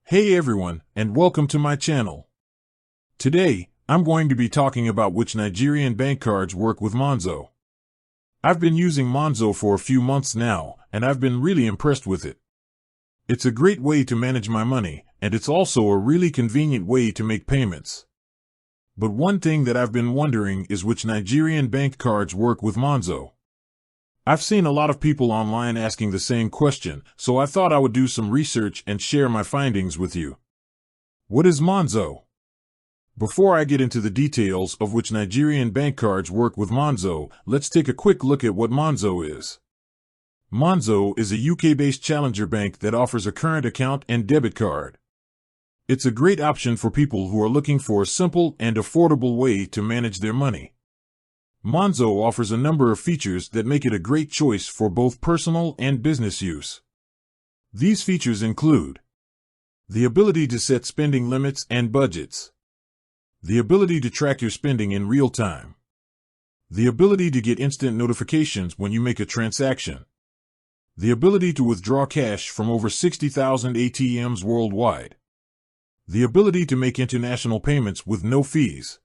Hey everyone, and welcome to my channel. Today, I'm going to be talking about which Nigerian bank cards work with Monzo. I've been using Monzo for a few months now, and I've been really impressed with it. It's a great way to manage my money, and it's also a really convenient way to make payments. But one thing that I've been wondering is which Nigerian bank cards work with Monzo. I've seen a lot of people online asking the same question, so I thought I would do some research and share my findings with you. What is Monzo? Before I get into the details of which Nigerian bank cards work with Monzo, let's take a quick look at what Monzo is. Monzo is a UK-based challenger bank that offers a current account and debit card. It's a great option for people who are looking for a simple and affordable way to manage their money. Monzo offers a number of features that make it a great choice for both personal and business use. These features include the ability to set spending limits and budgets, the ability to track your spending in real time, the ability to get instant notifications when you make a transaction, the ability to withdraw cash from over 60,000 ATMs worldwide, the ability to make international payments with no fees,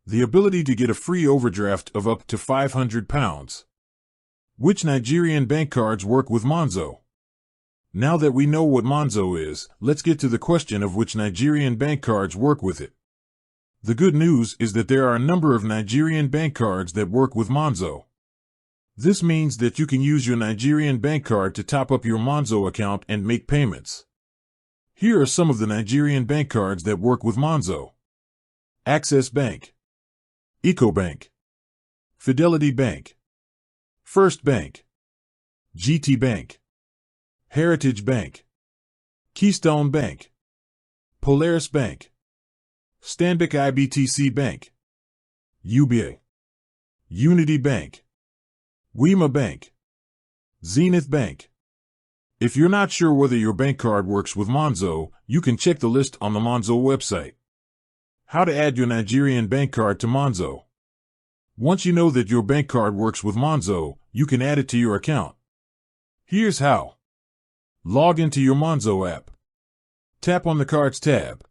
the ability to get a free overdraft of up to £500. Which Nigerian bank cards work with Monzo? Now that we know what Monzo is, let's get to the question of which Nigerian bank cards work with it. The good news is that there are a number of Nigerian bank cards that work with Monzo. This means that you can use your Nigerian bank card to top up your Monzo account and make payments. Here are some of the Nigerian bank cards that work with Monzo: Access Bank, EcoBank, Fidelity Bank, First Bank, GT Bank, Heritage Bank, Keystone Bank, Polaris Bank, Stanbic IBTC Bank, UBA, Unity Bank, Wema Bank, Zenith Bank. If you're not sure whether your bank card works with Monzo, you can check the list on the Monzo website. How to add your Nigerian bank card to Monzo. Once you know that your bank card works with Monzo, you can add it to your account. Here's how. Log into your Monzo app. Tap on the Cards tab.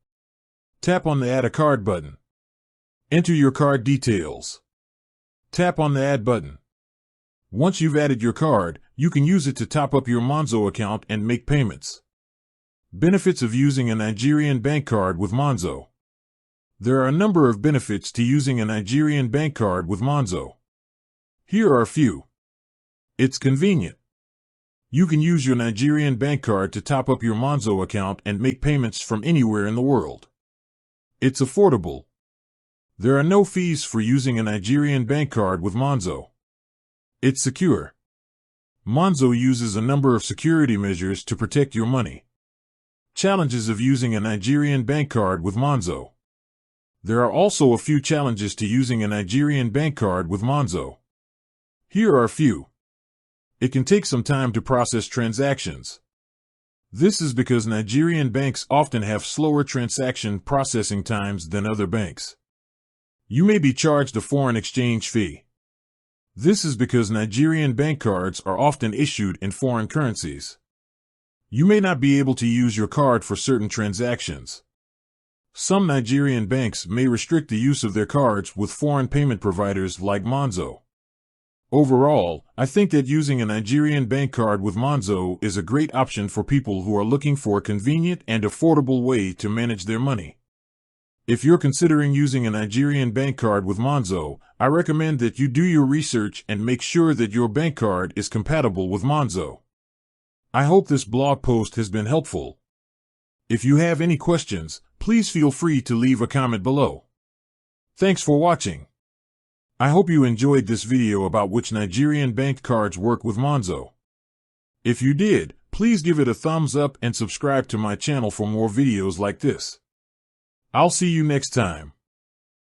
Tap on the Add a Card button. Enter your card details. Tap on the Add button. Once you've added your card, you can use it to top up your Monzo account and make payments. Benefits of using a Nigerian bank card with Monzo. There are a number of benefits to using a Nigerian bank card with Monzo. Here are a few. It's convenient. You can use your Nigerian bank card to top up your Monzo account and make payments from anywhere in the world. It's affordable. There are no fees for using a Nigerian bank card with Monzo. It's secure. Monzo uses a number of security measures to protect your money. Challenges of using a Nigerian bank card with Monzo. There are also a few challenges to using a Nigerian bank card with Monzo. Here are a few. It can take some time to process transactions. This is because Nigerian banks often have slower transaction processing times than other banks. You may be charged a foreign exchange fee. This is because Nigerian bank cards are often issued in foreign currencies. You may not be able to use your card for certain transactions. Some Nigerian banks may restrict the use of their cards with foreign payment providers like Monzo. Overall, I think that using a Nigerian bank card with Monzo is a great option for people who are looking for a convenient and affordable way to manage their money. If you're considering using a Nigerian bank card with Monzo, I recommend that you do your research and make sure that your bank card is compatible with Monzo. I hope this blog post has been helpful. If you have any questions, please feel free to leave a comment below. Thanks for watching. I hope you enjoyed this video about which Nigerian bank cards work with Monzo. If you did, please give it a thumbs up and subscribe to my channel for more videos like this. I'll see you next time.